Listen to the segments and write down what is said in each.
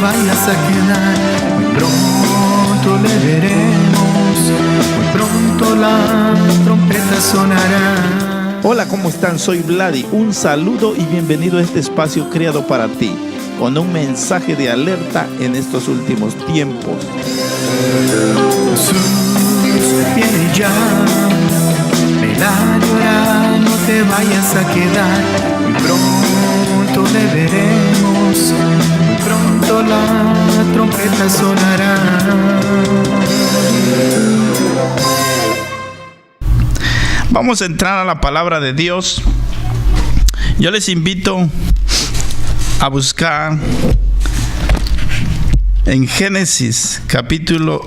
vayas a quedar. Muy pronto le veremos, muy pronto la trompeta sonará. Hola, ¿cómo están? Soy Vladi. Un saludo y bienvenido a este espacio creado para ti, con un mensaje de alerta en estos últimos tiempos. Jesús viene ya, ven a llorar, no te vayas a quedar. Muy pronto le veremos, muy pronto la trompeta sonará. Vamos a entrar a la palabra de Dios. Yo les invito a buscar en Génesis capítulo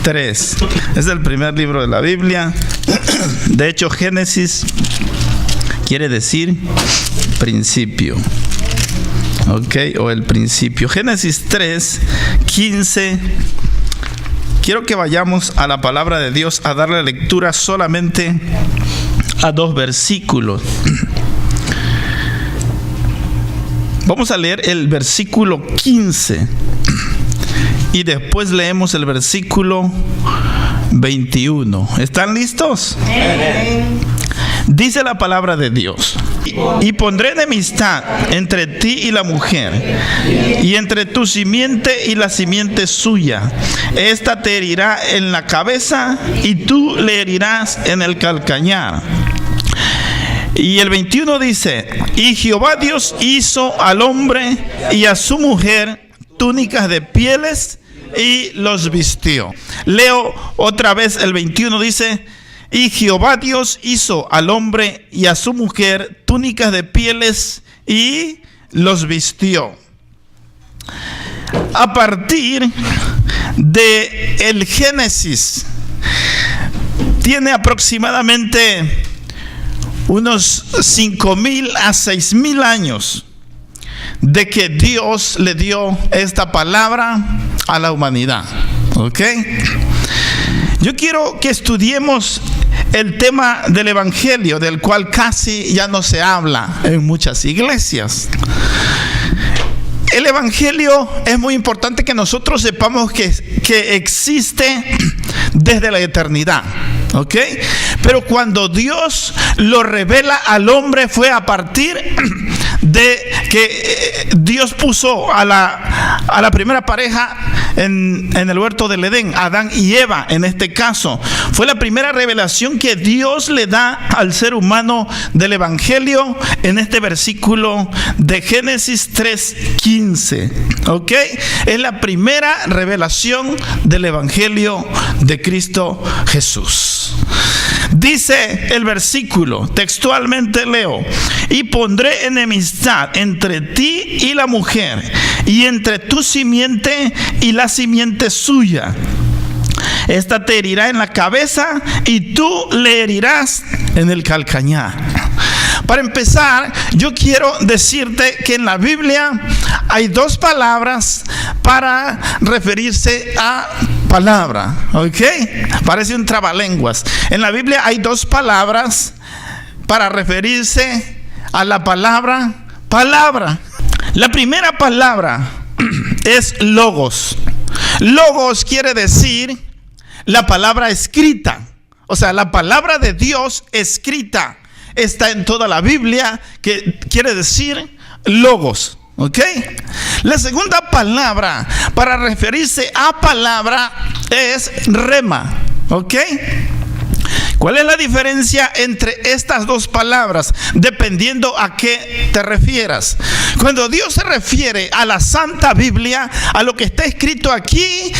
3. Es el primer libro de la Biblia. De hecho, Génesis quiere decir principio. ¿Ok? O el principio. Génesis 3, 15. Quiero que vayamos a la palabra de Dios a darle lectura solamente a 2 versículos. Vamos a leer el versículo 15 y después leemos el versículo 21. ¿Están listos? Dice la palabra de Dios: y pondré enemistad entre ti y la mujer, y entre tu simiente y la simiente suya. Esta te herirá en la cabeza, y tú le herirás en el calcañar. Y el 21 dice: y Jehová Dios hizo al hombre y a su mujer túnicas de pieles y los vistió. Leo otra vez el 21, dice: y Jehová Dios hizo al hombre y a su mujer túnicas de pieles y los vistió. A partir de el Génesis, tiene aproximadamente unos 5,000 a 6,000 años de que Dios le dio esta palabra a la humanidad. ¿Ok? Yo quiero que estudiemos el tema del evangelio, del cual casi ya no se habla en muchas iglesias. El evangelio es muy importante que nosotros sepamos que existe desde la eternidad. ¿Ok? Pero cuando Dios lo revela al hombre fue a partir de que Dios puso a la primera pareja en el huerto del Edén, Adán y Eva. En este caso fue la primera revelación que Dios le da al ser humano del evangelio en este versículo de Génesis 3:15. ¿Ok? Es la primera revelación del evangelio de Cristo Jesús. Dice el versículo, textualmente leo: y pondré enemistad entre ti y la mujer, y entre tu simiente y la simiente suya. Esta te herirá en la cabeza, y tú le herirás en el calcañar. Para empezar, yo quiero decirte que en la Biblia hay 2 palabras para referirse a palabra. ¿Ok? Parece un trabalenguas. En la Biblia hay 2 palabras para referirse a la palabra. La primera palabra es logos. Logos quiere decir la palabra escrita. O sea, la palabra de Dios escrita está en toda la Biblia, que quiere decir logos. ¿Ok? La segunda palabra para referirse a palabra es rema. ¿Ok? ¿Cuál es la diferencia entre estas 2 palabras? Dependiendo a qué te refieras. Cuando Dios se refiere a la Santa Biblia, a lo que está escrito aquí,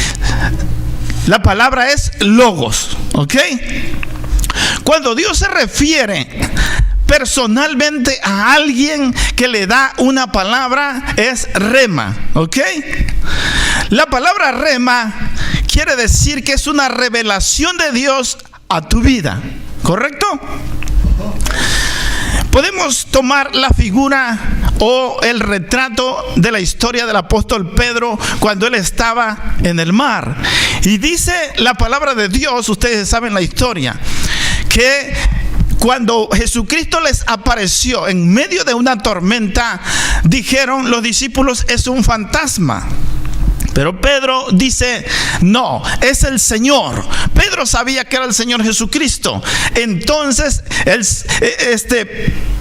la palabra es logos. ¿Ok? Cuando Dios se refiere personalmente a alguien que le da una palabra, es rema. ¿Ok? La palabra rema quiere decir que es una revelación de Dios a tu vida. ¿Correcto? Podemos tomar la figura o el retrato de la historia del apóstol Pedro cuando él estaba en el mar. Y dice la palabra de Dios, ustedes saben la historia, que cuando Jesucristo les apareció en medio de una tormenta, dijeron los discípulos, es un fantasma. Pero Pedro dice, no, es el Señor. Pedro sabía que era el Señor Jesucristo. Entonces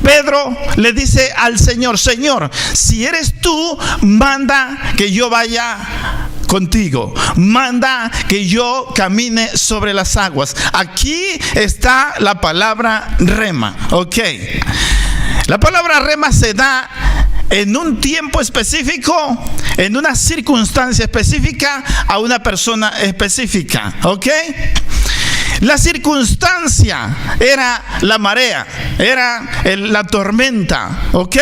Pedro le dice al Señor, Señor, si eres tú, manda que yo vaya contigo, manda que yo camine sobre las aguas. Aquí está la palabra rema, ¿ok? La palabra rema se da en un tiempo específico, en una circunstancia específica, a una persona específica, ¿ok? La circunstancia era la marea, era la tormenta, ¿ok?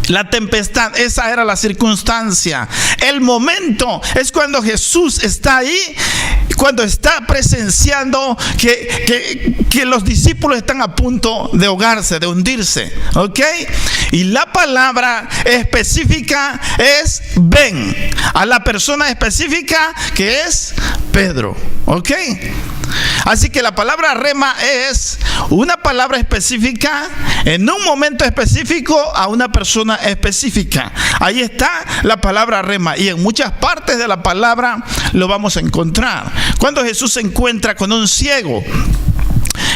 La tempestad, esa era la circunstancia. El momento es cuando Jesús está ahí, cuando está presenciando que los discípulos están a punto de ahogarse, de hundirse, ¿ok? Y la palabra específica es ven, a la persona específica que es Pedro, ¿ok? Así que la palabra rema es una palabra específica en un momento específico a una persona específica. Ahí está la palabra rema, y en muchas partes de la palabra lo vamos a encontrar. Cuando Jesús se encuentra con un ciego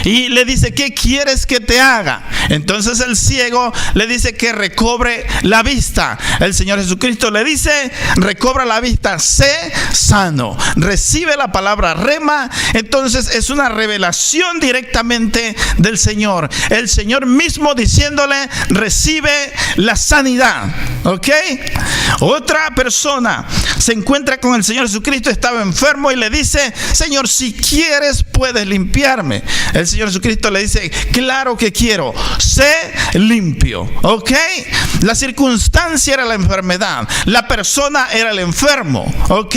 y le dice, ¿qué quieres que te haga? Entonces el ciego le dice que recobre la vista. El Señor Jesucristo le dice, recobra la vista, sé sano. Recibe la palabra rema. Entonces es una revelación directamente del Señor. El Señor mismo diciéndole, recibe la sanidad, ¿ok? Otra persona se encuentra con el Señor Jesucristo, estaba enfermo y le dice, Señor, si quieres puedes limpiarme. El Señor Jesucristo le dice, claro que quiero, sé limpio, ¿ok? La circunstancia era la enfermedad, la persona era el enfermo, ¿ok?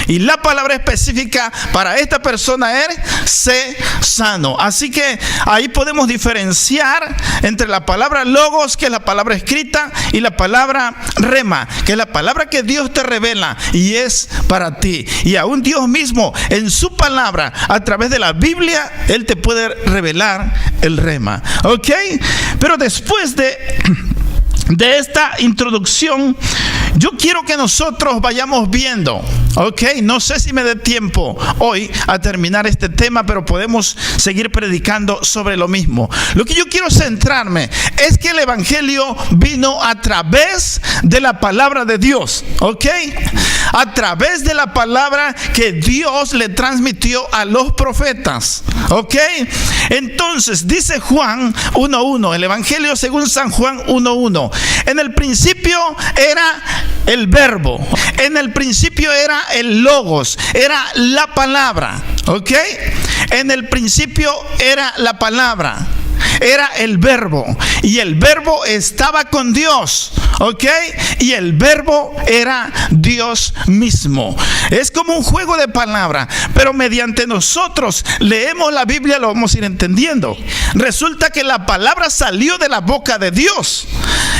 Y la palabra específica para esta persona es sé sano. Así que ahí podemos diferenciar entre la palabra logos, que es la palabra escrita, y la palabra rema, que es la palabra que Dios te revela y es para ti. Y aún Dios mismo en su palabra, a través de la Biblia, Él te puede revelar el rema, ¿ok? Pero después de esta introducción, yo quiero que nosotros vayamos viendo, ¿ok? No sé si me dé tiempo hoy a terminar este tema, pero podemos seguir predicando sobre lo mismo. Lo que yo quiero centrarme es que el Evangelio vino a través de la palabra de Dios, ¿ok? A través de la palabra que Dios le transmitió a los profetas, ¿ok? Entonces dice Juan 1:1, el Evangelio según San Juan 1:1. En el principio era el verbo, en el principio era el logos, era la palabra, ¿ok? En el principio era la palabra, era el verbo, y el verbo estaba con Dios, ¿ok? Y el verbo era Dios mismo. Es como un juego de palabras, pero mediante nosotros leemos la Biblia lo vamos a ir entendiendo. Resulta que la palabra salió de la boca de Dios,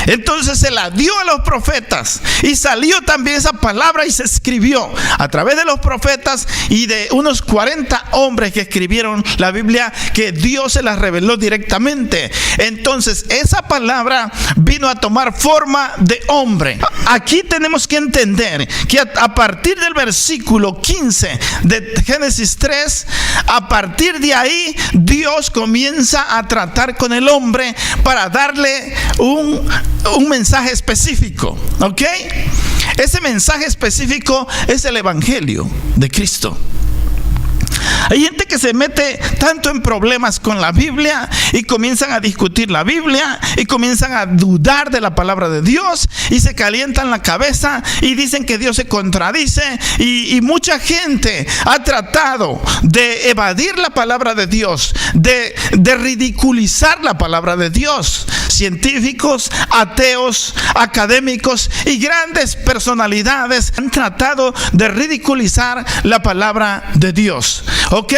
entonces se la dio a los profetas, y salió también esa palabra y se escribió a través de los profetas y de unos 40 hombres que escribieron la Biblia, que Dios se las reveló directamente. Entonces esa palabra vino a tomar forma de hombre. Aquí tenemos que entender que a partir del versículo 15 de Génesis 3, a partir de ahí Dios comienza a tratar con el hombre para darle un mensaje específico, ¿ok? Ese mensaje específico es el Evangelio de Cristo. Hay gente que se mete tanto en problemas con la Biblia y comienzan a discutir la Biblia y comienzan a dudar de la palabra de Dios y se calientan la cabeza y dicen que Dios se contradice, y mucha gente ha tratado de evadir la palabra de Dios, de ridiculizar la palabra de Dios. científicos, ateos, académicos y grandes personalidades han tratado de ridiculizar la palabra de Dios. ¿Ok?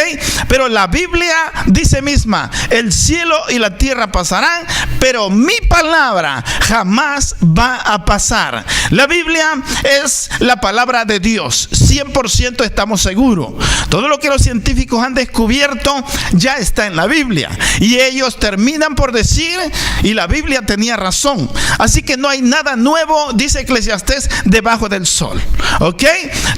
Pero la Biblia dice misma: el cielo y la tierra pasarán, pero mi palabra jamás va a pasar. La Biblia es la palabra de Dios. 100% estamos seguros. Todo lo que los científicos han descubierto ya está en la Biblia. Y ellos terminan por decir: y la Biblia tenía razón. Así que no hay nada nuevo, dice Eclesiastés, debajo del sol. ¿Ok?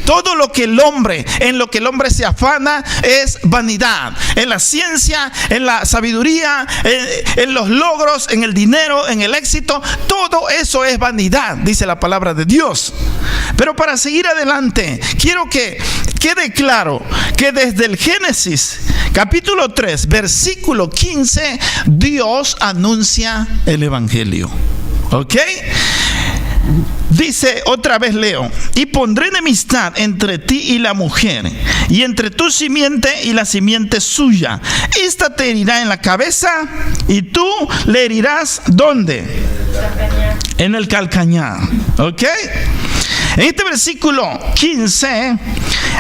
Todo lo que en lo que el hombre se afana es vanidad. En la ciencia, en la sabiduría, en los logros, en el dinero, en el éxito, todo eso es vanidad, dice la palabra de Dios. Pero para seguir adelante, quiero que quede claro que desde el Génesis capítulo 3 versículo 15, Dios anuncia el evangelio. ¿Ok? Dice, otra vez leo: y pondré enemistad entre ti y la mujer, y entre tu simiente y la simiente suya. Esta te herirá en la cabeza, y tú le herirás, ¿dónde? En el calcañar. ¿Ok? En este versículo 15,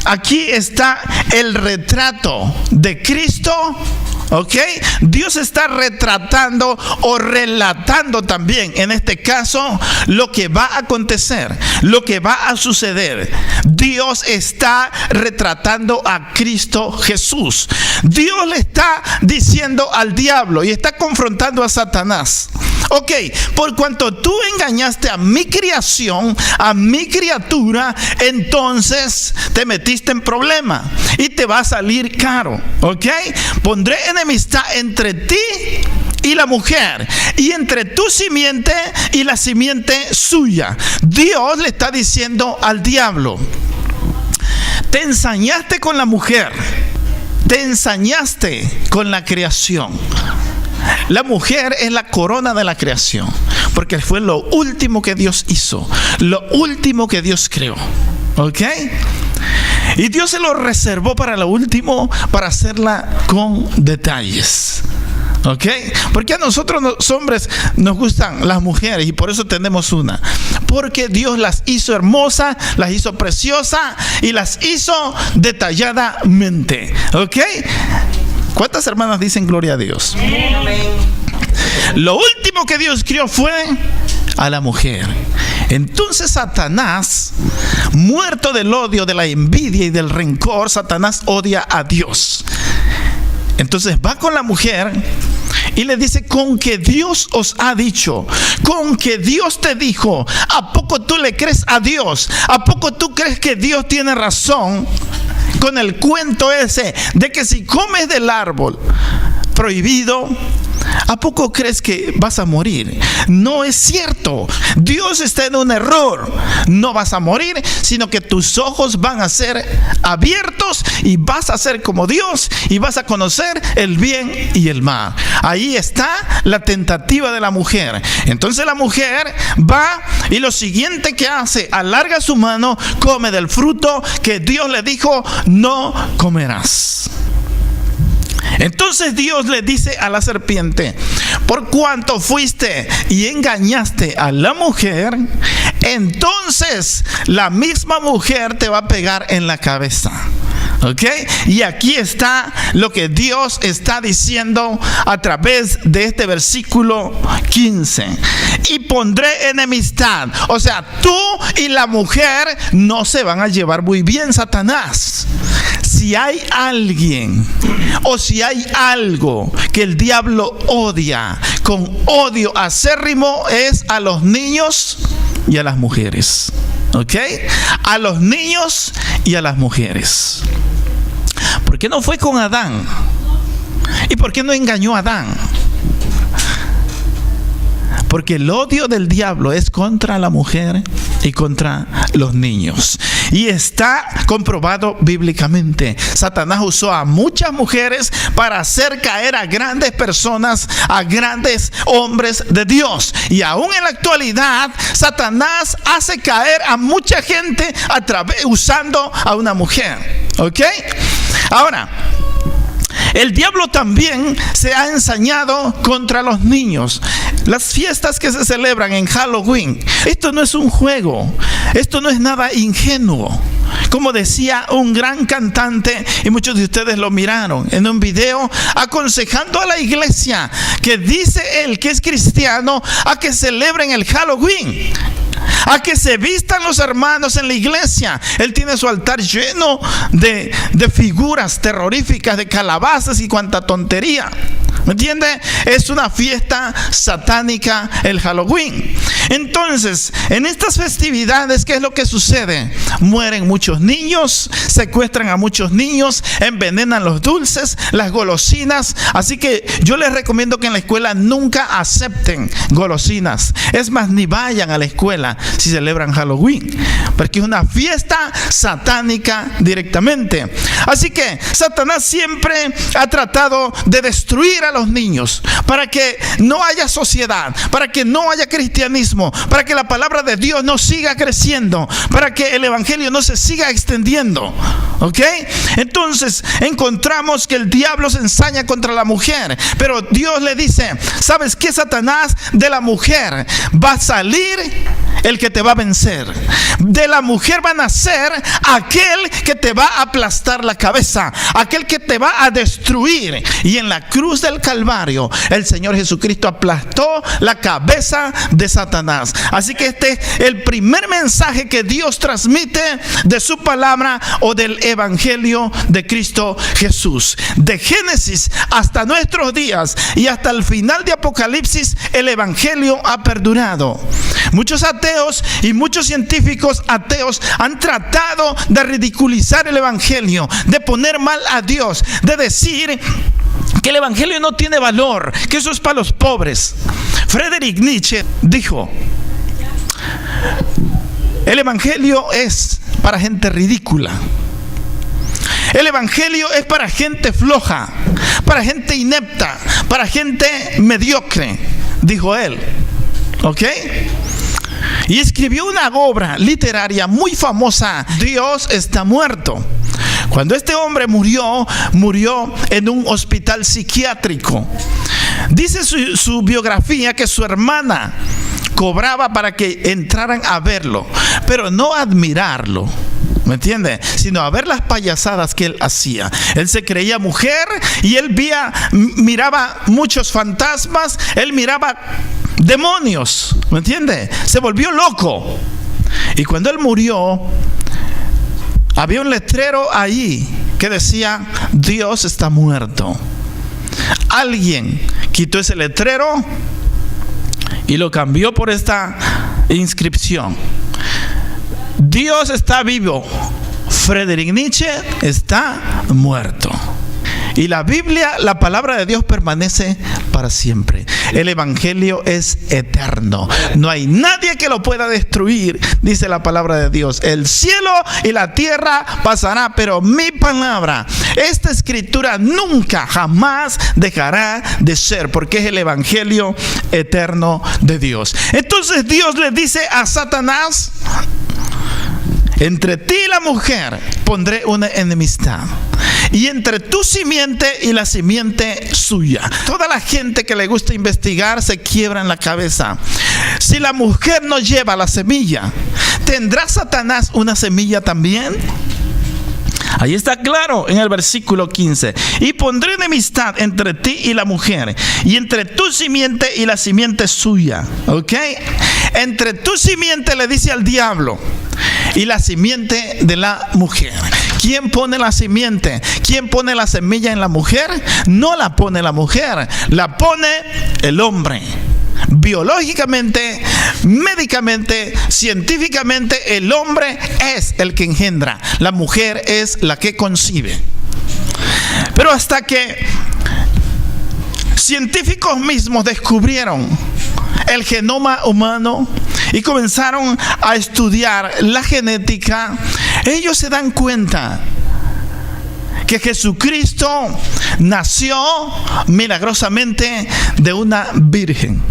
aquí está el retrato de Cristo. ¿Ok? Dios está retratando o relatando también, en este caso, lo que va a acontecer, lo que va a suceder. Dios está retratando a Cristo Jesús. Dios le está diciendo al diablo y está confrontando a Satanás: ok, por cuanto tú engañaste a mi creación, a mi criatura, entonces te metiste en problema y te va a salir caro. ¿Ok? Pondré enemistad entre ti y la mujer, y entre tu simiente y la simiente suya. Dios le está diciendo al diablo: te ensañaste con la mujer, te ensañaste con la creación. La mujer es la corona de la creación, porque fue lo último que Dios hizo, lo último que Dios creó. ¿Ok? Y Dios se lo reservó para lo último, para hacerla con detalles. ¿Ok? Porque a nosotros los hombres nos gustan las mujeres, y por eso tenemos una. Porque Dios las hizo hermosas, las hizo preciosas y las hizo detalladamente. ¿Ok? ¿Cuántas hermanas dicen gloria a Dios? Amén. Lo último que Dios crió fue a la mujer. Entonces Satanás, muerto del odio, de la envidia y del rencor, Satanás odia a Dios. Entonces va con la mujer y le dice: con que Dios os ha dicho, con que Dios te dijo, ¿a poco tú le crees a Dios? ¿A poco tú crees que Dios tiene razón con el cuento ese de que si comes del árbol prohibido, ¿a poco crees que vas a morir? No es cierto. Dios está en un error. No vas a morir, sino que tus ojos van a ser abiertos y vas a ser como Dios y vas a conocer el bien y el mal. Ahí está la tentativa de la mujer. Entonces la mujer va y lo siguiente que hace: alarga su mano, come del fruto que Dios le dijo: no comerás. Entonces Dios le dice a la serpiente: por cuanto fuiste y engañaste a la mujer, entonces la misma mujer te va a pegar en la cabeza. ¿Ok? Y aquí está lo que Dios está diciendo a través de este versículo 15: y pondré enemistad. O sea, tú y la mujer no se van a llevar muy bien, Satanás. Si hay alguien o si hay algo que el diablo odia con odio acérrimo, es a los niños y a las mujeres. ¿Ok? A los niños y a las mujeres. ¿Por qué no fue con Adán? ¿Y por qué no engañó a Adán? Porque el odio del diablo es contra la mujer y contra los niños. Y está comprobado bíblicamente. Satanás usó a muchas mujeres para hacer caer a grandes personas, a grandes hombres de Dios. Y aún en la actualidad, Satanás hace caer a mucha gente usando a una mujer. ¿Ok? Ahora, el diablo también se ha ensañado contra los niños. Las fiestas que se celebran en Halloween, esto no es un juego, esto no es nada ingenuo. Como decía un gran cantante, y muchos de ustedes lo miraron en un video, aconsejando a la iglesia, que dice él que es cristiano, a que celebren el Halloween, a que se vistan los hermanos en la iglesia. Él tiene su altar lleno de figuras terroríficas, de calabazas y cuanta tontería. ¿Me entiende? Es una fiesta satánica el Halloween. Entonces, en estas festividades, ¿qué es lo que sucede? Mueren muchos niños, secuestran a muchos niños, envenenan los dulces, las golosinas. Así que yo les recomiendo que en la escuela nunca acepten golosinas. Es más, ni vayan a la escuela si celebran Halloween, porque es una fiesta satánica directamente. Así que Satanás siempre ha tratado de destruir a los niños, para que no haya sociedad, para que no haya cristianismo, para que la palabra de Dios no siga creciendo, para que el evangelio no se siga extendiendo. ¿Ok? Entonces encontramos que el diablo se ensaña contra la mujer, pero Dios le dice: ¿sabes qué, Satanás? De la mujer va a salir el que te va a vencer. De la mujer va a nacer aquel que te va a aplastar la cabeza, aquel que te va a destruir. Y en la cruz del Calvario, el Señor Jesucristo aplastó la cabeza de Satanás. Así que este es el primer mensaje que Dios transmite de su palabra o del evangelio de Cristo Jesús. De Génesis hasta nuestros días y hasta el final de Apocalipsis, el evangelio ha perdurado. Muchos ateos y muchos científicos ateos han tratado de ridiculizar el evangelio, de poner mal a Dios, de decir que el evangelio no tiene valor, que eso es para los pobres. Friedrich Nietzsche dijo: el evangelio es para gente ridícula. El evangelio es para gente floja, para gente inepta, para gente mediocre, dijo él. ¿Ok? Y escribió una obra literaria muy famosa, Dios está muerto. Cuando este hombre murió en un hospital psiquiátrico. Dice su biografía que su hermana cobraba para que entraran a verlo, pero no a admirarlo, ¿me entiende? Sino a ver las payasadas que él hacía. Él se creía mujer y él miraba muchos fantasmas, él miraba demonios, ¿me entiende? Se volvió loco. Y cuando él murió, había un letrero ahí que decía: Dios está muerto. Alguien quitó ese letrero y lo cambió por esta inscripción: Dios está vivo, Friedrich Nietzsche está muerto. Y la Biblia, la palabra de Dios, permanece para siempre. El evangelio es eterno. No hay nadie que lo pueda destruir, dice la palabra de Dios. El cielo y la tierra pasará, pero mi palabra, esta escritura, nunca, jamás dejará de ser, porque es el evangelio eterno de Dios. Entonces Dios le dice a Satanás: entre ti y la mujer pondré una enemistad, y entre tu simiente y la simiente suya. Toda la gente que le gusta investigar se quiebra en la cabeza. Si la mujer no lleva la semilla, ¿tendrá Satanás una semilla también? Ahí está claro en el versículo 15: y pondré enemistad entre ti y la mujer, y entre tu simiente y la simiente suya. ¿Ok? Entre tu simiente, le dice al diablo, y la simiente de la mujer. ¿Quién pone la simiente? ¿Quién pone la semilla en la mujer? No la pone la mujer, la pone el hombre. Biológicamente, médicamente, científicamente, el hombre es el que engendra, la mujer es la que concibe. Pero hasta que científicos mismos descubrieron el genoma humano y comenzaron a estudiar la genética, ellos se dan cuenta que Jesucristo nació milagrosamente de una virgen,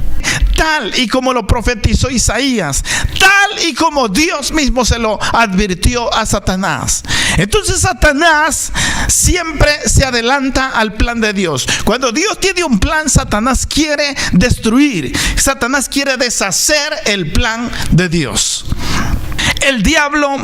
tal y como lo profetizó Isaías, tal y como Dios mismo se lo advirtió a Satanás. Entonces Satanás siempre se adelanta al plan de Dios. Cuando Dios tiene un plan, Satanás quiere destruir. Satanás quiere deshacer el plan de Dios. El diablo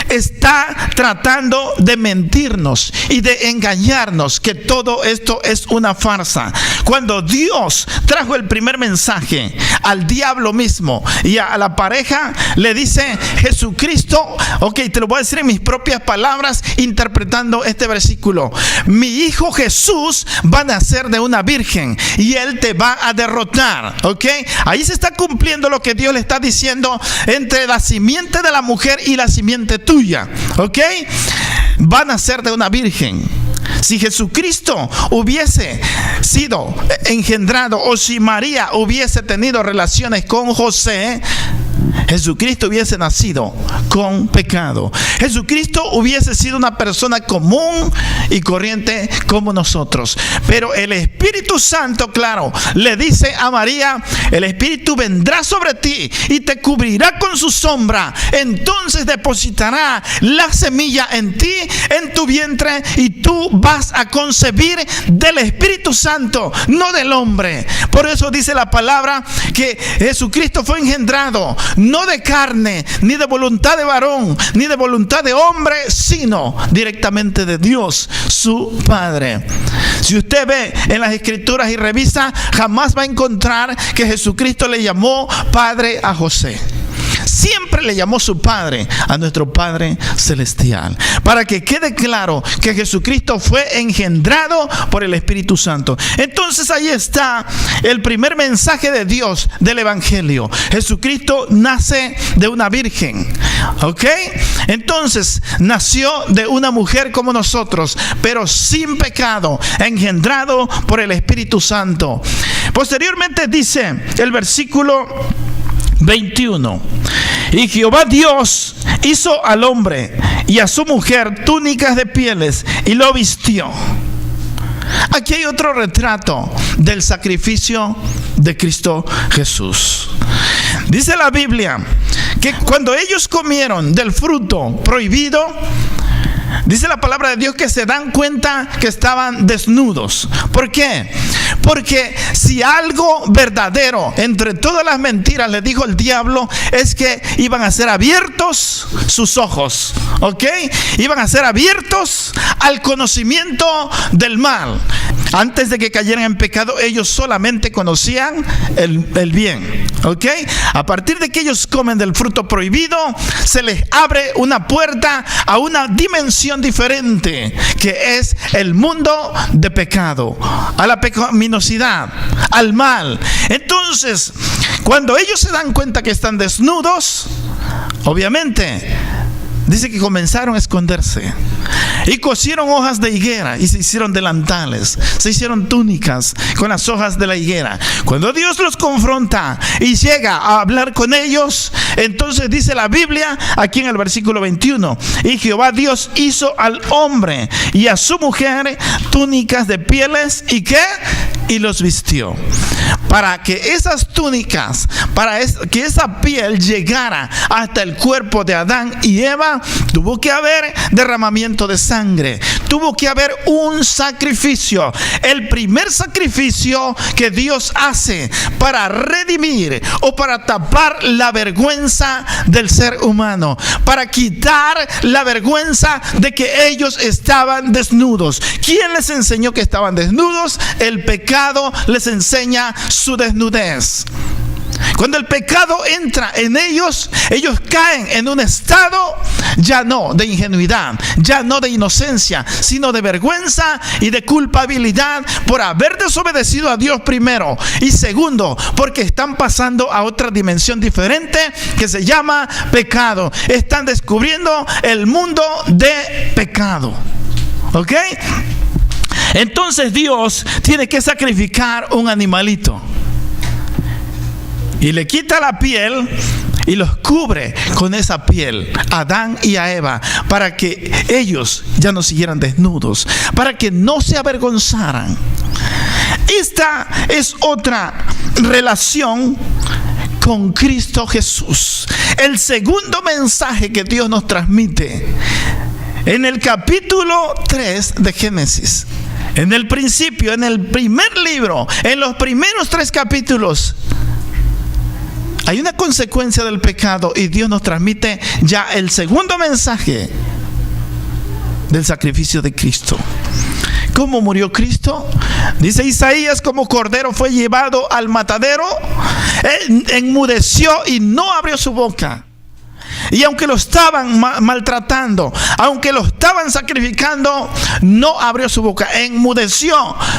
está tratando de mentirnos y de engañarnos, que todo esto es una farsa. Cuando Dios trajo el primer mensaje al diablo mismo y a la pareja, le dice Jesucristo, ok, te lo voy a decir en mis propias palabras, interpretando este versículo: mi hijo Jesús va a nacer de una virgen y él te va a derrotar. Ok, ahí se está cumpliendo lo que Dios le está diciendo: entre la simiente de la mujer y la simiente tuya, ¿ok? Van a ser de una virgen. Si Jesucristo hubiese sido engendrado, o si María hubiese tenido relaciones con José, Jesucristo hubiese nacido con pecado. Jesucristo hubiese sido una persona común y corriente como nosotros. Pero el Espíritu Santo, claro, le dice a María: el Espíritu vendrá sobre ti y te cubrirá con su sombra. Entonces depositará la semilla en ti, en tu vientre, y tú vas a concebir del Espíritu Santo, no del hombre. Por eso dice la palabra que Jesucristo fue engendrado no de carne, ni de voluntad de varón, ni de voluntad de hombre, sino directamente de Dios, su Padre. Si usted ve en las Escrituras y revisa, jamás va a encontrar que Jesucristo le llamó Padre a José. Siempre le llamó su Padre a nuestro Padre Celestial, para que quede claro que Jesucristo fue engendrado por el Espíritu Santo. Entonces ahí está el primer mensaje de Dios del Evangelio: Jesucristo nace de una virgen, ¿ok? Entonces nació de una mujer como nosotros, pero sin pecado, engendrado por el Espíritu Santo. Posteriormente dice el versículo 21: y Jehová Dios hizo al hombre y a su mujer túnicas de pieles y lo vistió. Aquí hay otro retrato del sacrificio de Cristo Jesús. Dice la Biblia que cuando ellos comieron del fruto prohibido, dice la palabra de Dios que se dan cuenta que estaban desnudos. ¿Por qué? Porque si algo verdadero entre todas las mentiras le dijo el diablo, es que iban a ser abiertos sus ojos, ¿ok? Iban a ser abiertos al conocimiento del mal. Antes de que cayeran en pecado, ellos solamente conocían el bien, ¿ok? A partir de que ellos comen del fruto prohibido, se les abre una puerta a una dimensión diferente, que es el mundo de pecado, a la pecaminosidad, al mal. Entonces, cuando ellos se dan cuenta que están desnudos, obviamente dice que comenzaron a esconderse y cosieron hojas de higuera y se hicieron delantales, se hicieron túnicas con las hojas de la higuera. Cuando Dios los confronta y llega a hablar con ellos, entonces dice la Biblia aquí en el versículo 21: y Jehová Dios hizo al hombre y a su mujer túnicas de pieles y ¿qué? Y los vistió. Para que esas túnicas, para que esa piel llegara hasta el cuerpo de Adán y Eva, tuvo que haber derramamiento de sangre, tuvo que haber un sacrificio. El primer sacrificio que Dios hace para redimir o para tapar la vergüenza del ser humano, para quitar la vergüenza de que ellos estaban desnudos. ¿Quién les enseñó que estaban desnudos? El pecado les enseña su desnudez. Cuando el pecado entra en ellos, ellos caen en un estado ya no de ingenuidad, ya no de inocencia, sino de vergüenza y de culpabilidad por haber desobedecido a Dios primero, y segundo, porque están pasando a otra dimensión diferente que se llama pecado. Están descubriendo el mundo de pecado, ¿ok? Entonces Dios tiene que sacrificar un animalito y le quita la piel y los cubre con esa piel a Adán y a Eva, para que ellos ya no siguieran desnudos, para que no se avergonzaran. Esta es otra relación con Cristo Jesús. El segundo mensaje que Dios nos transmite en el capítulo 3 de Génesis, en el principio, en el primer libro, en los primeros 3 capítulos, hay una consecuencia del pecado y Dios nos transmite ya el segundo mensaje del sacrificio de Cristo. ¿Cómo murió Cristo? Dice Isaías: como cordero fue llevado al matadero, él enmudeció y no abrió su boca. Y aunque lo estaban maltratando, aunque lo estaban sacrificando, no abrió su boca, enmudeció,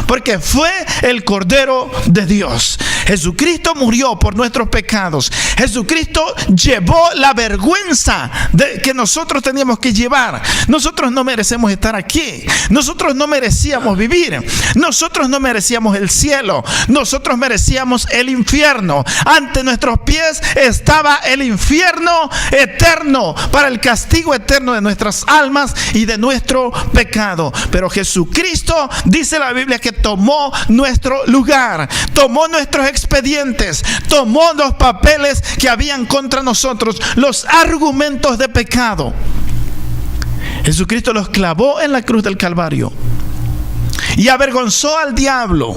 porque fue el Cordero de Dios. Jesucristo murió por nuestros pecados. Jesucristo llevó la vergüenza que nosotros teníamos que llevar. Nosotros no merecemos estar aquí. Nosotros no merecíamos vivir. Nosotros no merecíamos el cielo. Nosotros merecíamos el infierno. Ante nuestros pies estaba el infierno eterno, para el castigo eterno de nuestras almas y de nuestro pecado. Pero Jesucristo, dice la Biblia, que tomó nuestro lugar, tomó nuestros expedientes, tomó los papeles que habían contra nosotros, los argumentos de pecado. Jesucristo los clavó en la cruz del Calvario y avergonzó al diablo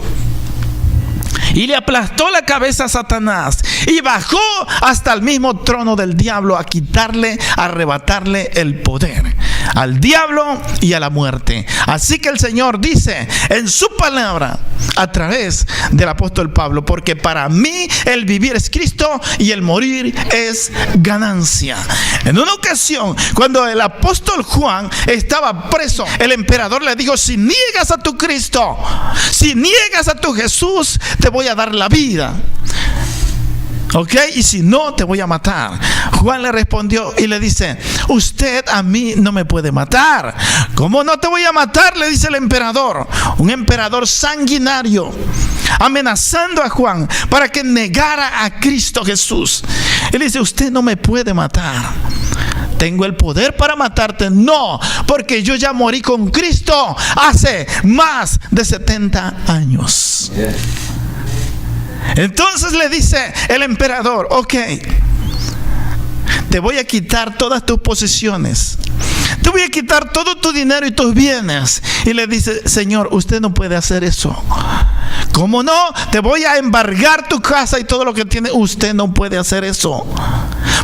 y le aplastó la cabeza a Satanás y bajó hasta el mismo trono del diablo a quitarle, a arrebatarle el poder al diablo y a la muerte. Así que el Señor dice en su palabra a través del apóstol Pablo: porque para mí el vivir es Cristo y el morir es ganancia. En una ocasión, cuando el apóstol Juan estaba preso, el emperador le dijo: si niegas a tu Cristo, si niegas a tu Jesús, te voy a dar la vida, ¿ok? Y si no, te voy a matar. Juan le respondió y le dice: usted a mí no me puede matar. ¿Cómo no te voy a matar?, le dice el emperador, un emperador sanguinario, amenazando a Juan para que negara a Cristo Jesús. Él dice: usted no me puede matar. ¿Tengo el poder para matarte? No, porque yo ya morí con Cristo hace más de 70 años. Entonces le dice el emperador: ok, te voy a quitar todas tus posesiones, te voy a quitar todo tu dinero y tus bienes. Y le dice: Señor, usted no puede hacer eso. ¿Cómo no? Te voy a embargar tu casa y todo lo que tiene. Usted no puede hacer eso,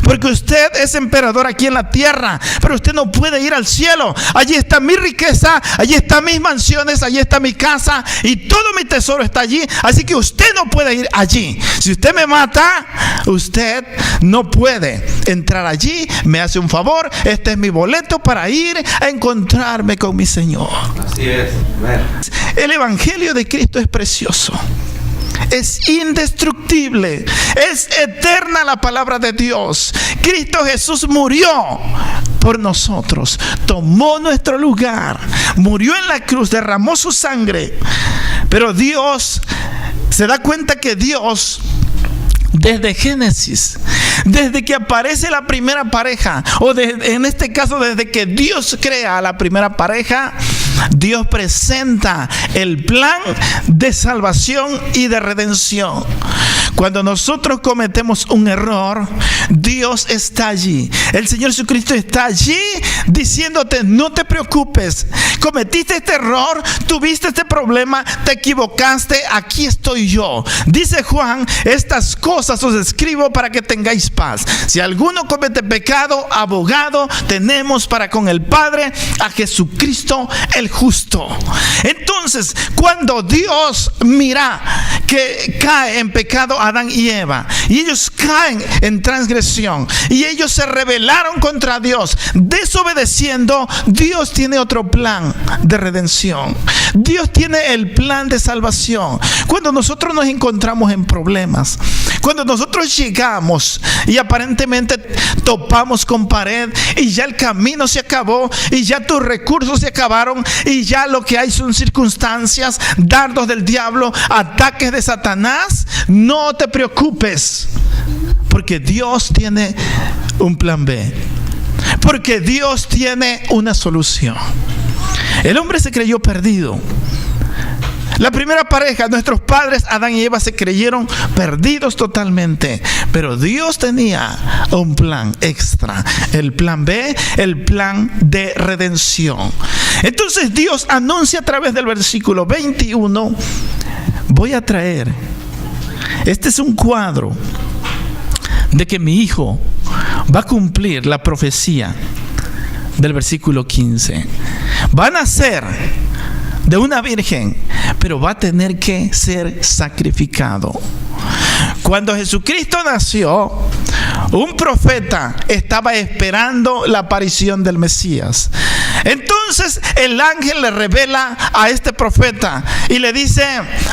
porque usted es emperador aquí en la tierra, pero usted no puede ir al cielo. Allí está mi riqueza, allí están mis mansiones, allí está mi casa y todo mi tesoro está allí. Así que usted no puede ir allí. Si usted me mata, usted no puede entrar allí. Me hace un favor, este es mi boleto para ir a encontrarme con mi Señor. Así es. El evangelio de Cristo es precioso, es indestructible, es eterna la palabra de Dios. Cristo Jesús murió por nosotros, tomó nuestro lugar, murió en la cruz, derramó su sangre. Pero Dios se da cuenta que Dios, desde Génesis, desde que aparece la primera pareja, en este caso desde que Dios crea a la primera pareja, Dios presenta el plan de salvación y de redención. Cuando nosotros cometemos un error, Dios está allí. El Señor Jesucristo está allí diciéndote: no te preocupes, cometiste este error, tuviste este problema, te equivocaste, aquí estoy yo. Dice Juan: estas cosas os escribo para que tengáis paz. Si alguno comete pecado, abogado tenemos para con el Padre, a Jesucristo el justo. Entonces, cuando Dios mira que cae en pecado Adán y Eva, y ellos caen en transgresión, y ellos se rebelaron contra Dios, desobedeciendo, Dios tiene otro plan de redención. Dios tiene el plan de salvación. Cuando nosotros nos encontramos en problemas, cuando nosotros llegamos y aparentemente topamos con pared y ya el camino se acabó y ya tus recursos se acabaron y ya lo que hay son circunstancias, dardos del diablo, ataques de Satanás, no te preocupes, porque Dios tiene un plan B, porque Dios tiene una solución. El hombre se creyó perdido. La primera pareja, nuestros padres Adán y Eva, se creyeron perdidos totalmente, pero Dios tenía un plan extra, el plan B, el plan de redención. Entonces Dios anuncia a través del versículo 21, voy a traer, este es un cuadro de que mi hijo va a cumplir la profecía del versículo 15. Va a nacer de una virgen, pero va a tener que ser sacrificado. Cuando Jesucristo nació, un profeta estaba esperando la aparición del Mesías. Entonces el ángel le revela a este profeta y le dice: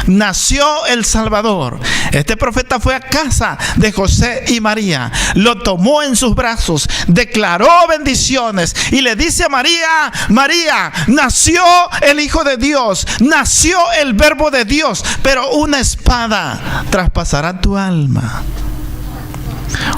nació el Salvador. Este profeta fue a casa de José y María, lo tomó en sus brazos, declaró bendiciones y le dice a María: María, nació el Hijo de Dios, nació el Verbo de Dios, pero una espada traspasará tu alma.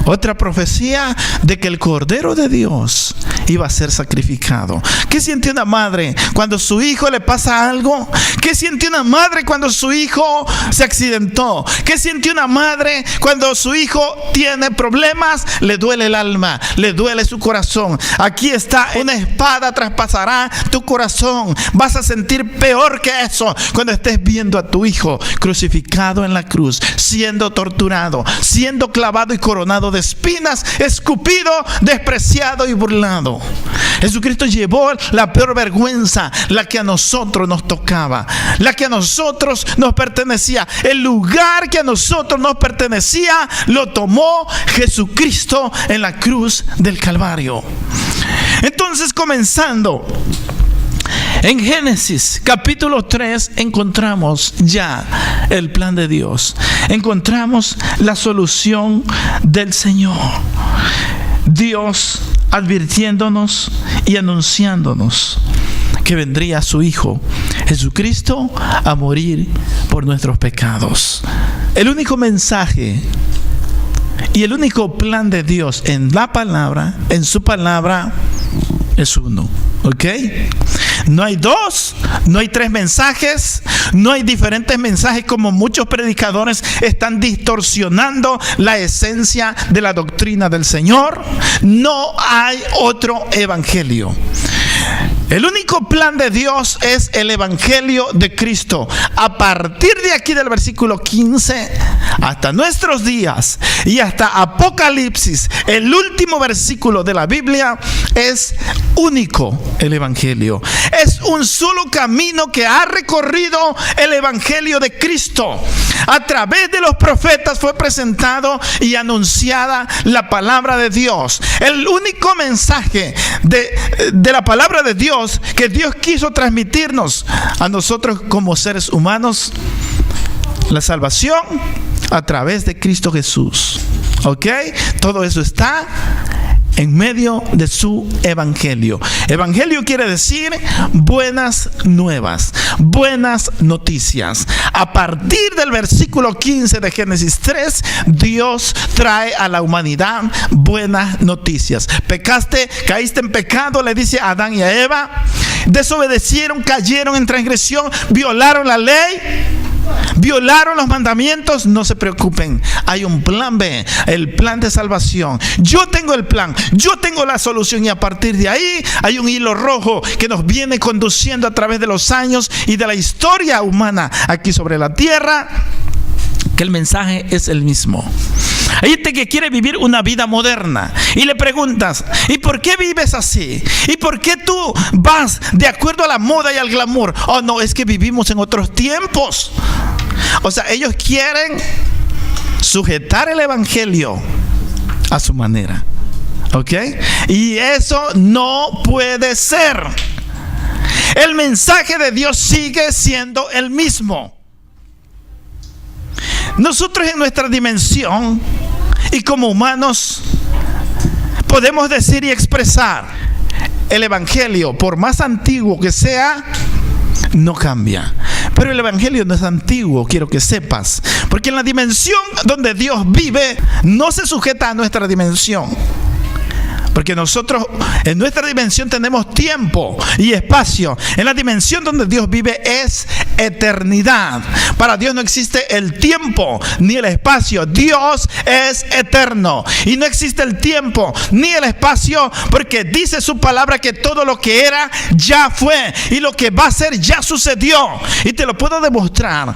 Otra profecía de que el Cordero de Dios iba a ser sacrificado. ¿Qué siente una madre cuando su hijo le pasa algo? ¿Qué siente una madre cuando su hijo se accidentó? ¿Qué siente una madre cuando su hijo tiene problemas? Le duele el alma, le duele su corazón. Aquí está, una espada traspasará tu corazón. Vas a sentir peor que eso cuando estés viendo a tu hijo crucificado en la cruz, siendo torturado, siendo clavado y coronado de espinas, escupido, despreciado y burlado. Jesucristo llevó la peor vergüenza, la que a nosotros nos tocaba, la que a nosotros nos pertenecía. El lugar que a nosotros nos pertenecía lo tomó Jesucristo en la cruz del Calvario. Entonces, comenzando en Génesis capítulo 3, encontramos ya el plan de Dios. Encontramos la solución del Señor. Dios advirtiéndonos y anunciándonos que vendría su Hijo Jesucristo a morir por nuestros pecados. El único mensaje y el único plan de Dios en la palabra, en su palabra, es uno. ¿Ok? No hay dos, no hay tres mensajes, no hay diferentes mensajes como muchos predicadores están distorsionando la esencia de la doctrina del Señor. No hay otro evangelio. El único plan de Dios es el evangelio de Cristo. A partir de aquí del versículo 15 hasta nuestros días y hasta Apocalipsis, el último versículo de la Biblia, es único el evangelio. Es un solo camino que ha recorrido el evangelio de Cristo. A través de los profetas fue presentado y anunciada la palabra de Dios. El único mensaje de la palabra de Dios que Dios quiso transmitirnos a nosotros como seres humanos, la salvación a través de Cristo Jesús. ¿Ok? Todo eso está en medio de su evangelio. Evangelio quiere decir buenas nuevas, buenas noticias. A partir del versículo 15 de Génesis 3, Dios trae a la humanidad buenas noticias. Pecaste, caíste en pecado, le dice a Adán y a Eva. Desobedecieron, cayeron en transgresión, violaron la ley, violaron los mandamientos. No se preocupen, hay un plan B, el plan de salvación. Yo tengo el plan, yo tengo la solución, y a partir de ahí hay un hilo rojo que nos viene conduciendo a través de los años y de la historia humana aquí sobre la tierra, que el mensaje es el mismo. Hay gente que quiere vivir una vida moderna y le preguntas: ¿y por qué vives así? ¿Y por qué tú vas de acuerdo a la moda y al glamour? Oh, no, es que vivimos en otros tiempos. O sea, ellos quieren sujetar el evangelio a su manera. ¿Ok? Y eso no puede ser. El mensaje de Dios sigue siendo el mismo. Nosotros en nuestra dimensión y como humanos podemos decir y expresar: el evangelio, por más antiguo que sea, no cambia. Pero el evangelio no es antiguo, quiero que sepas, porque en la dimensión donde Dios vive no se sujeta a nuestra dimensión. Porque nosotros en nuestra dimensión tenemos tiempo y espacio. En la dimensión donde Dios vive es eternidad. Para Dios no existe el tiempo ni el espacio. Dios es eterno y no existe el tiempo ni el espacio, porque dice su palabra que todo lo que era ya fue y lo que va a ser ya sucedió. Y te lo puedo demostrar.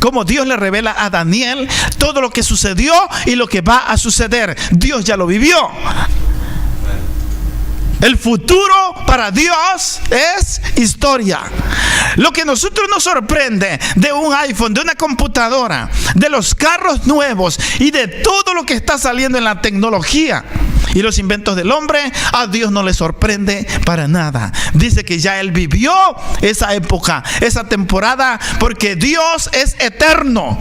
Como Dios le revela a Daniel todo lo que sucedió y lo que va a suceder. Dios ya lo vivió. El futuro para Dios es historia. Lo que a nosotros nos sorprende de un iPhone, de una computadora, de los carros nuevos y de todo lo que está saliendo en la tecnología y los inventos del hombre, a Dios no le sorprende para nada. Dice que ya Él vivió esa época, esa temporada, porque Dios es eterno.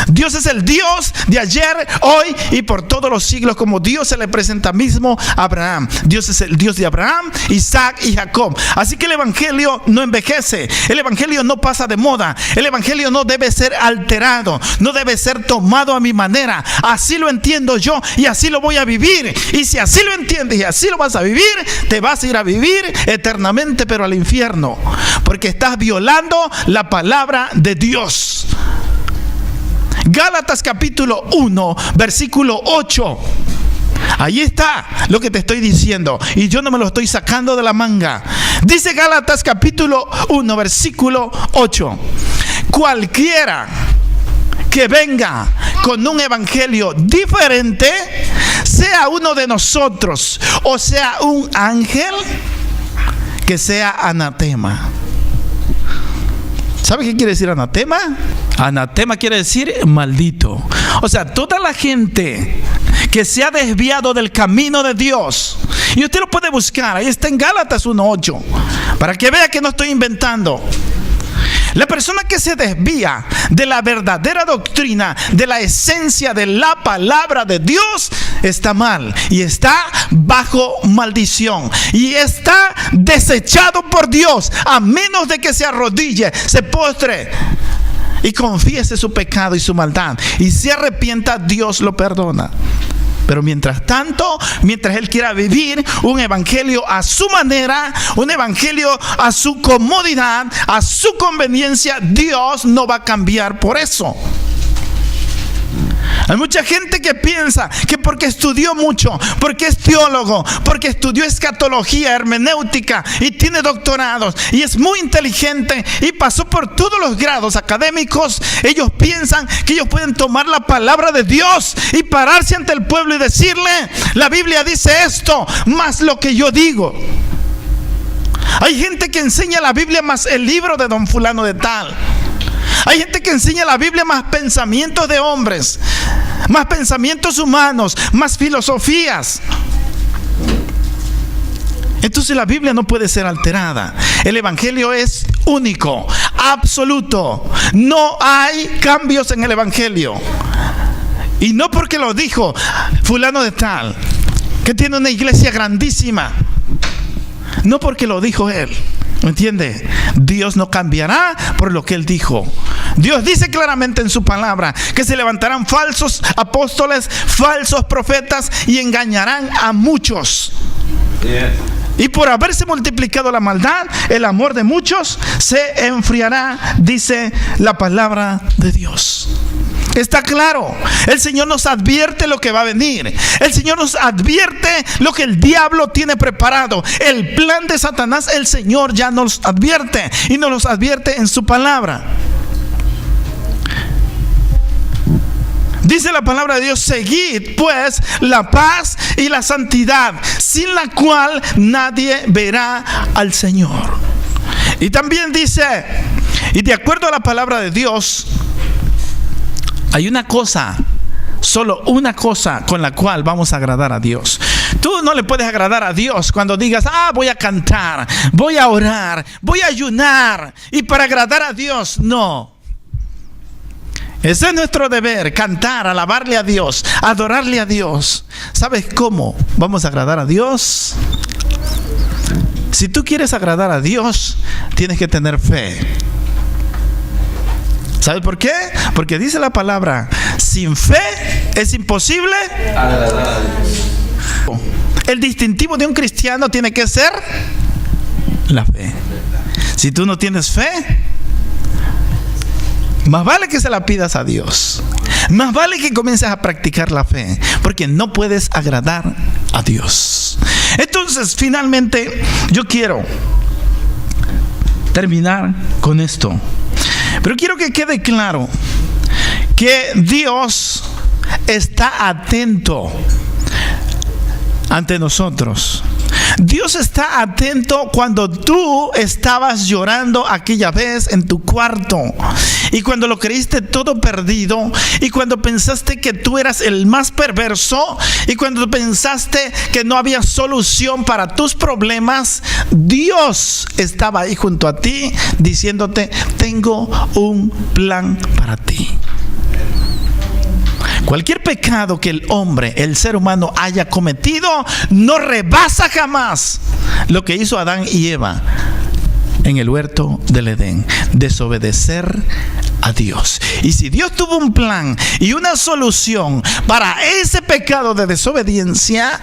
Dios es el Dios de ayer, hoy y por todos los siglos, como Dios se le presenta mismo a Abraham. Dios es el Dios de Abraham, Isaac y Jacob. Así que el evangelio no envejece, el evangelio no pasa de moda, el evangelio no debe ser alterado, no debe ser tomado a mi manera. Así lo entiendo yo y así lo voy a vivir. Y si así lo entiendes y así lo vas a vivir, te vas a ir a vivir eternamente, pero al infierno, porque estás violando la palabra de Dios. Gálatas capítulo 1 versículo 8. Ahí está lo que te estoy diciendo y yo no me lo estoy sacando de la manga. Dice Gálatas capítulo 1 versículo 8: cualquiera que venga con un evangelio diferente, sea uno de nosotros o sea un ángel, que sea anatema. ¿Sabe qué quiere decir anatema? Anatema quiere decir maldito. O sea, toda la gente que se ha desviado del camino de Dios, y usted lo puede buscar, ahí está en Gálatas 1:8, para que vea que no estoy inventando. La persona que se desvía de la verdadera doctrina, de la esencia de la palabra de Dios, está mal y está bajo maldición y está desechado por Dios, a menos de que se arrodille, se postre y confiese su pecado y su maldad y se arrepienta. Dios lo perdona. Pero mientras tanto, mientras él quiera vivir un evangelio a su manera, un evangelio a su comodidad, a su conveniencia, Dios no va a cambiar por eso. Hay mucha gente que piensa que porque estudió mucho, porque es teólogo, porque estudió escatología, hermenéutica y tiene doctorados y es muy inteligente y pasó por todos los grados académicos, ellos piensan que ellos pueden tomar la palabra de Dios y pararse ante el pueblo y decirle: la Biblia dice esto, más lo que yo digo. Hay gente que enseña la Biblia más el libro de don fulano de tal. Hay gente que enseña la Biblia más pensamientos de hombres, más pensamientos humanos, más filosofías. Entonces la Biblia no puede ser alterada. El evangelio es único, absoluto. No hay cambios en el evangelio. Y no porque lo dijo fulano de tal, que tiene una iglesia grandísima. No porque lo dijo él. ¿Me entiende? Dios no cambiará por lo que Él dijo. Dios dice claramente en su palabra que se levantarán falsos apóstoles, falsos profetas y engañarán a muchos. Y por haberse multiplicado la maldad, el amor de muchos se enfriará, dice la palabra de Dios. Está claro, el Señor nos advierte lo que va a venir. El Señor nos advierte lo que el diablo tiene preparado. El plan de Satanás, el Señor ya nos advierte y nos los advierte en su palabra. Dice la palabra de Dios: seguid pues la paz y la santidad, sin la cual nadie verá al Señor. Y también dice, y de acuerdo a la palabra de Dios, hay una cosa, solo una cosa con la cual vamos a agradar a Dios. Tú no le puedes agradar a Dios cuando digas: voy a cantar, voy a orar, voy a ayunar, y para agradar a Dios. No. Ese es nuestro deber: cantar, alabarle a Dios, adorarle a Dios. ¿Sabes cómo vamos a agradar a Dios? Si tú quieres agradar a Dios, tienes que tener fe. ¿Sabes por qué? Porque dice la palabra: sin fe es imposible el distintivo de un cristiano tiene que ser la fe. Si tú no tienes fe, más vale que se la pidas a Dios. Más vale que comiences a practicar la fe, porque no puedes agradar a Dios. Entonces, finalmente, yo quiero terminar con esto. Pero quiero que quede claro que Dios está atento ante nosotros. Dios está atento cuando tú estabas llorando aquella vez en tu cuarto, y cuando lo creíste todo perdido, y cuando pensaste que tú eras el más perverso, y cuando pensaste que no había solución para tus problemas. Dios estaba ahí junto a ti diciéndote: tengo un plan para ti. Cualquier pecado que el hombre, el ser humano, haya cometido, no rebasa jamás lo que hizo Adán y Eva en el huerto del Edén: desobedecer a Dios. Y si Dios tuvo un plan y una solución para ese pecado de desobediencia,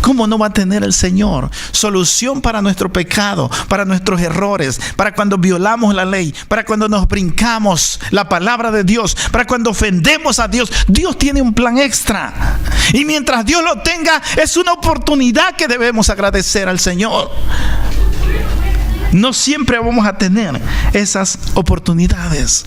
¿cómo no va a tener el Señor solución para nuestro pecado, para nuestros errores, para cuando violamos la ley, para cuando nos brincamos la palabra de Dios, para cuando ofendemos a Dios? Dios tiene un plan extra. Y mientras Dios lo tenga, es una oportunidad que debemos agradecer al Señor. No siempre vamos a tener esas oportunidades.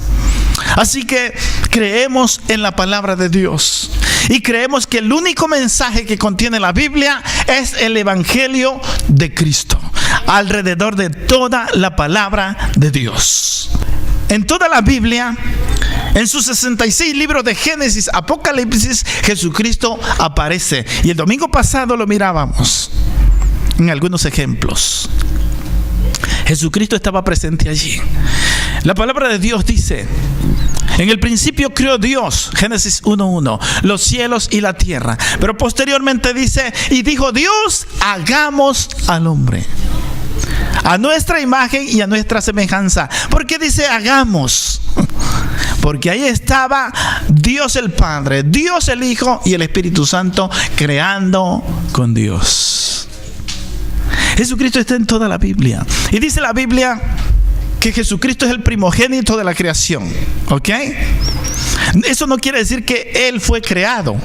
Así que creemos en la palabra de Dios, y creemos que el único mensaje que contiene la Biblia es el Evangelio de Cristo, alrededor de toda la palabra de Dios. En toda la Biblia, en sus 66 libros de Génesis, Apocalipsis, Jesucristo aparece. Y el domingo pasado lo mirábamos en algunos ejemplos. Jesucristo estaba presente allí. La palabra de Dios dice: en el principio creó Dios, Génesis 1:1, los cielos y la tierra. Pero posteriormente dice: y dijo Dios, hagamos al hombre a nuestra imagen y a nuestra semejanza. ¿Por qué dice hagamos? Porque ahí estaba Dios el Padre, Dios el Hijo y el Espíritu Santo creando con Dios. Jesucristo está en toda la Biblia. Y dice la Biblia que Jesucristo es el primogénito de la creación. ¿Ok? Eso no quiere decir que Él fue creado.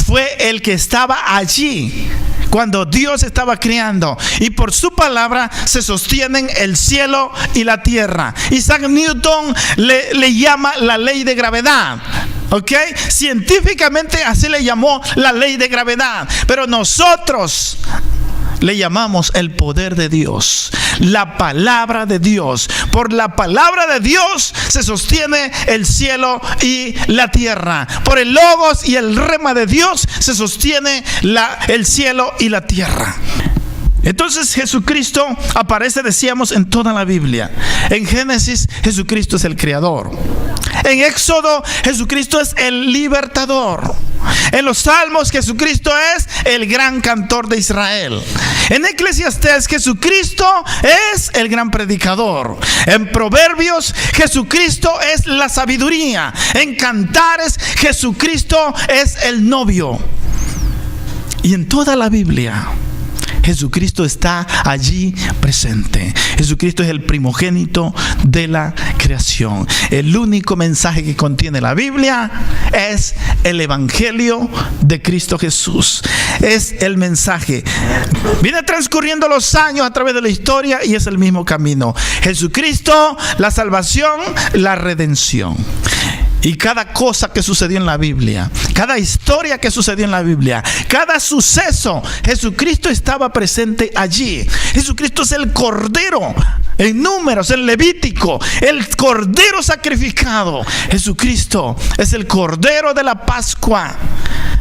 Fue el que estaba allí cuando Dios estaba creando. Y por su palabra se sostienen el cielo y la tierra. Isaac Newton le llama la ley de gravedad. ¿Ok? Científicamente así le llamó la ley de gravedad. Pero nosotros le llamamos el poder de Dios, la palabra de Dios. Por la palabra de Dios se sostiene el cielo y la tierra. Por el logos y el rema de Dios se sostiene el cielo y la tierra. Entonces Jesucristo aparece, decíamos, en toda la Biblia. En Génesis, Jesucristo es el creador. En Éxodo, Jesucristo es el libertador. En los Salmos, Jesucristo es el gran cantor de Israel. En Eclesiastés, Jesucristo es el gran predicador. En Proverbios, Jesucristo es la sabiduría. En Cantares, Jesucristo es el novio. Y en toda la Biblia, Jesucristo está allí presente. Jesucristo es el primogénito de la creación. El único mensaje que contiene la Biblia es el Evangelio de Cristo Jesús. Es el mensaje. Viene transcurriendo los años a través de la historia y es el mismo camino. Jesucristo, la salvación, la redención. Y cada cosa que sucedió en la Biblia, cada historia que sucedió en la Biblia, cada suceso, Jesucristo estaba presente allí. Jesucristo es el Cordero, en Números, en Levítico, el Cordero sacrificado. Jesucristo es el Cordero de la Pascua.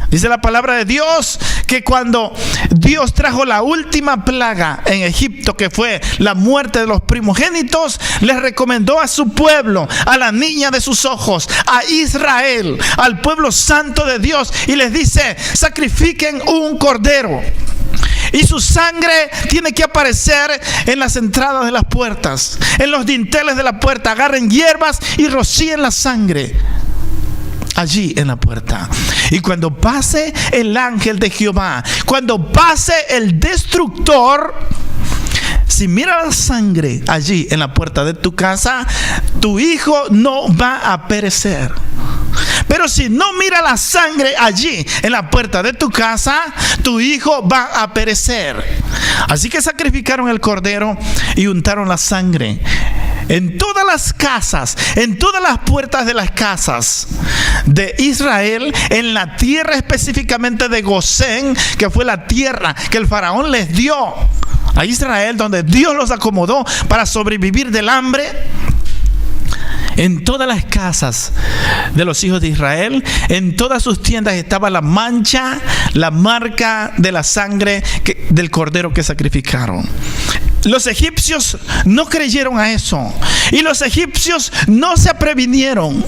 Dice la palabra de Dios que cuando Dios trajo la última plaga en Egipto, que fue la muerte de los primogénitos, les recomendó a su pueblo, a la niña de sus ojos, a Israel, al pueblo santo de Dios, y les dice: sacrifiquen un cordero. Y su sangre tiene que aparecer en las entradas de las puertas, en los dinteles de la puerta. Agarren hierbas y rocíen la sangre allí en la puerta. Y cuando pase el ángel de Jehová, cuando pase el destructor, si mira la sangre allí en la puerta de tu casa, tu hijo no va a perecer. Pero si no mira la sangre allí en la puerta de tu casa, tu hijo va a perecer. Así que sacrificaron el cordero y untaron la sangre en todas las casas, en todas las puertas de las casas de Israel, en la tierra específicamente de Gosén, que fue la tierra que el faraón les dio a Israel, donde Dios los acomodó para sobrevivir del hambre. En todas las casas de los hijos de Israel, en todas sus tiendas estaba la mancha, la marca de la sangre del cordero que sacrificaron. Los egipcios no creyeron a eso, y los egipcios no se previnieron.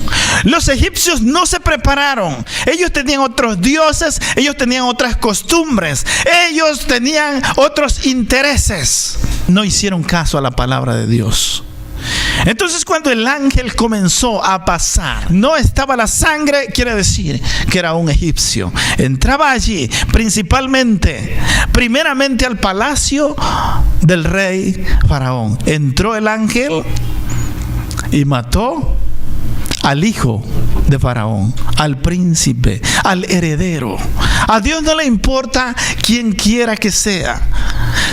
Los egipcios no se prepararon. Ellos tenían otros dioses, ellos tenían otras costumbres, ellos tenían otros intereses. No hicieron caso a la palabra de Dios. Entonces, cuando el ángel comenzó a pasar, no estaba la sangre, quiere decir que era un egipcio. Entraba allí primeramente al palacio del rey faraón. Entró el ángel y mató al hijo de faraón, al príncipe, al heredero. A Dios no le importa quien quiera que sea.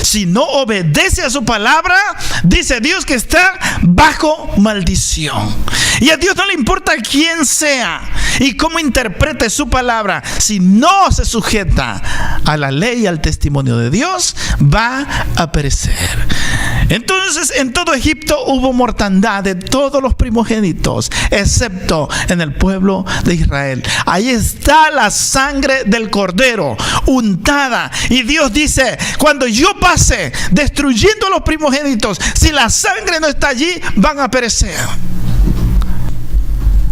Si no obedece a su palabra, dice Dios que está bajo maldición. Y a Dios no le importa quién sea y cómo interprete su palabra. Si no se sujeta a la ley y al testimonio de Dios, va a perecer. Entonces, en todo Egipto hubo mortandad de todos los primogénitos, excepto en el pueblo de Israel. Ahí está la sangre del cordero untada. Y Dios dice: cuando yo pase destruyendo a los primogénitos, si la sangre no está allí, van a perecer.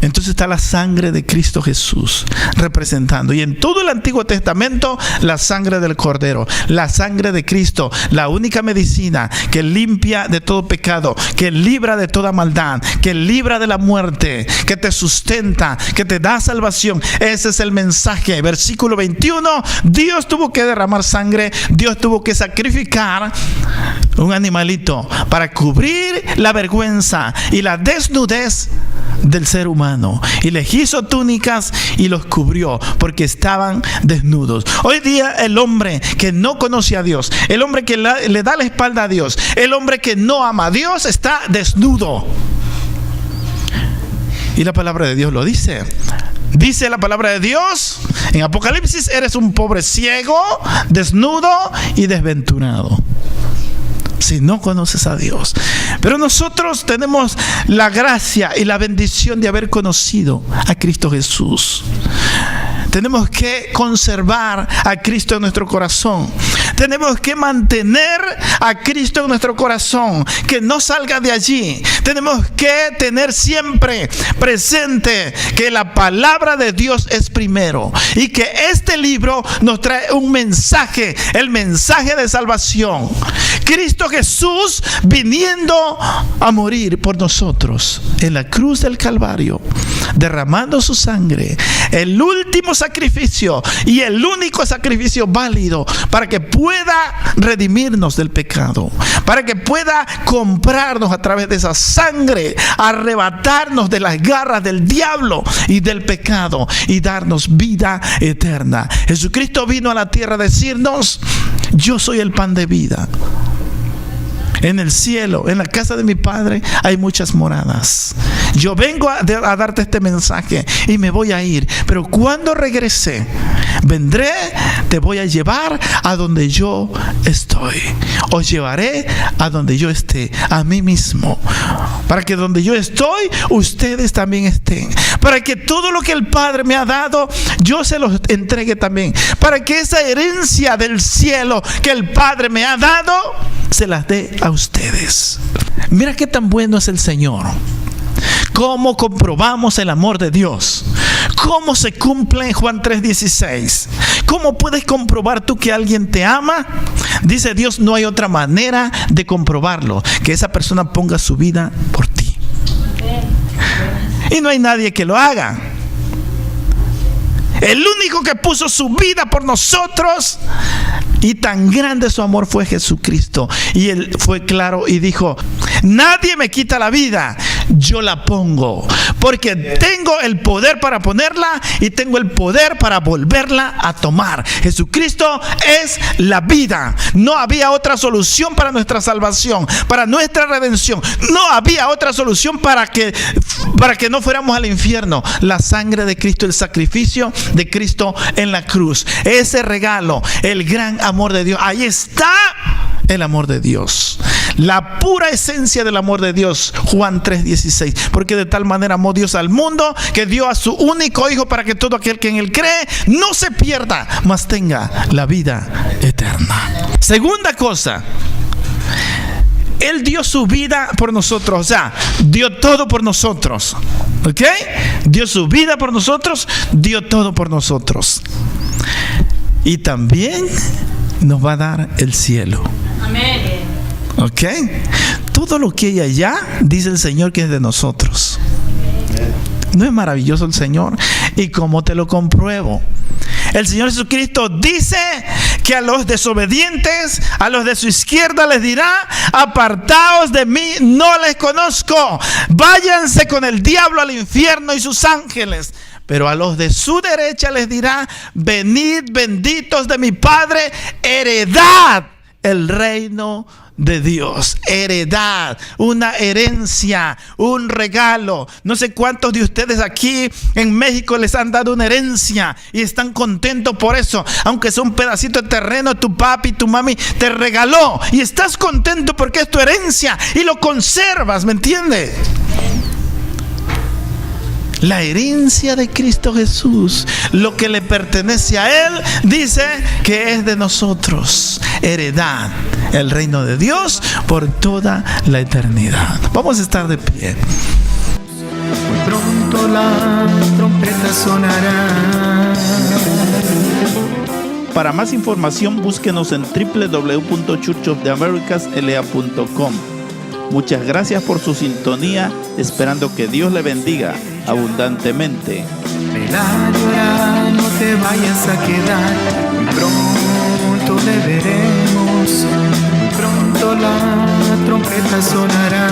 Entonces está la sangre de Cristo Jesús representando. Y en todo el Antiguo Testamento, la sangre del Cordero, la sangre de Cristo, la única medicina que limpia de todo pecado, que libra de toda maldad, que libra de la muerte, que te sustenta, que te da salvación. Ese es el mensaje. Versículo 21, Dios tuvo que derramar sangre, Dios tuvo que sacrificar un animalito para cubrir la vergüenza y la desnudez del ser humano, y les hizo túnicas y los cubrió porque estaban desnudos. Hoy día el hombre que no conoce a Dios, el hombre que le da la espalda a Dios, el hombre que no ama a Dios, está desnudo. Y la palabra de Dios lo dice. Dice la palabra de Dios en Apocalipsis: eres un pobre ciego, desnudo y desventurado, si no conoces a Dios. Pero nosotros tenemos la gracia y la bendición de haber conocido a Cristo Jesús. Tenemos que conservar a Cristo en nuestro corazón. Tenemos que mantener a Cristo en nuestro corazón, que no salga de allí. Tenemos que tener siempre presente que la palabra de Dios es primero, y que este libro nos trae un mensaje, el mensaje de salvación. Cristo Jesús viniendo a morir por nosotros en la cruz del Calvario, derramando su sangre, el último sacrificio y el único sacrificio válido para que pueda redimirnos del pecado, para que pueda comprarnos a través de esa sangre, arrebatarnos de las garras del diablo y del pecado y darnos vida eterna. Jesucristo vino a la tierra a decirnos: yo soy el pan de vida. En el cielo, en la casa de mi Padre, hay muchas moradas. Yo vengo a darte este mensaje y me voy a ir, pero cuando regrese, vendré, te voy a llevar a donde yo estoy. Os llevaré a donde yo esté, a mí mismo, para que donde yo estoy, ustedes también estén, para que todo lo que el Padre me ha dado, yo se los entregue también, para que esa herencia del cielo que el Padre me ha dado, se las dé a ustedes. Mira qué tan bueno es el Señor. ¿Cómo comprobamos el amor de Dios? ¿Cómo se cumple en Juan 3:16? ¿Cómo puedes comprobar tú que alguien te ama? Dice Dios: no hay otra manera de comprobarlo, que esa persona ponga su vida por ti. Y no hay nadie que lo haga. El único que puso su vida por nosotros, y tan grande su amor fue Jesucristo. Y Él fue claro y dijo: nadie me quita la vida, yo la pongo, porque tengo el poder para ponerla y tengo el poder para volverla a tomar. Jesucristo es la vida. No había otra solución para nuestra salvación, para nuestra redención. No había otra solución para que no fuéramos al infierno. La sangre de Cristo, el sacrificio de Cristo en la cruz, ese regalo, el gran amor de Dios. Ahí está el amor de Dios, la pura esencia del amor de Dios. Juan 3:16, porque de tal manera amó Dios al mundo que dio a su único Hijo, para que todo aquel que en Él cree no se pierda, mas tenga la vida eterna. Segunda cosa, Él dio su vida por nosotros, o sea, dio todo por nosotros. ¿Ok? Dio su vida por nosotros, dio todo por nosotros. Y también nos va a dar el cielo. Amén. ¿Ok? Todo lo que hay allá, dice el Señor, que es de nosotros. ¿No es maravilloso el Señor? ¿Y cómo te lo compruebo? El Señor Jesucristo dice que a los desobedientes, a los de su izquierda les dirá: apartaos de mí, no les conozco, váyanse con el diablo al infierno y sus ángeles. Pero a los de su derecha les dirá: venid benditos de mi Padre, heredad el reino de Dios. Heredad, una herencia, un regalo. No sé cuántos de ustedes aquí en México les han dado una herencia y están contentos por eso, aunque sea un pedacito de terreno. Tu papi, tu mami te regaló y estás contento porque es tu herencia y lo conservas, ¿me entiendes? La herencia de Cristo Jesús, lo que le pertenece a Él, dice que es de nosotros. Heredad, el reino de Dios por toda la eternidad. Vamos a estar de pie. Muy pronto la trompeta sonará. Para más información, búsquenos en www.churchoftheamericasla.com. Muchas gracias por su sintonía, esperando que Dios le bendiga abundantemente. Ven a llorar, no te vayas a quedar. Muy pronto le veremos. Muy pronto la trompeta sonará.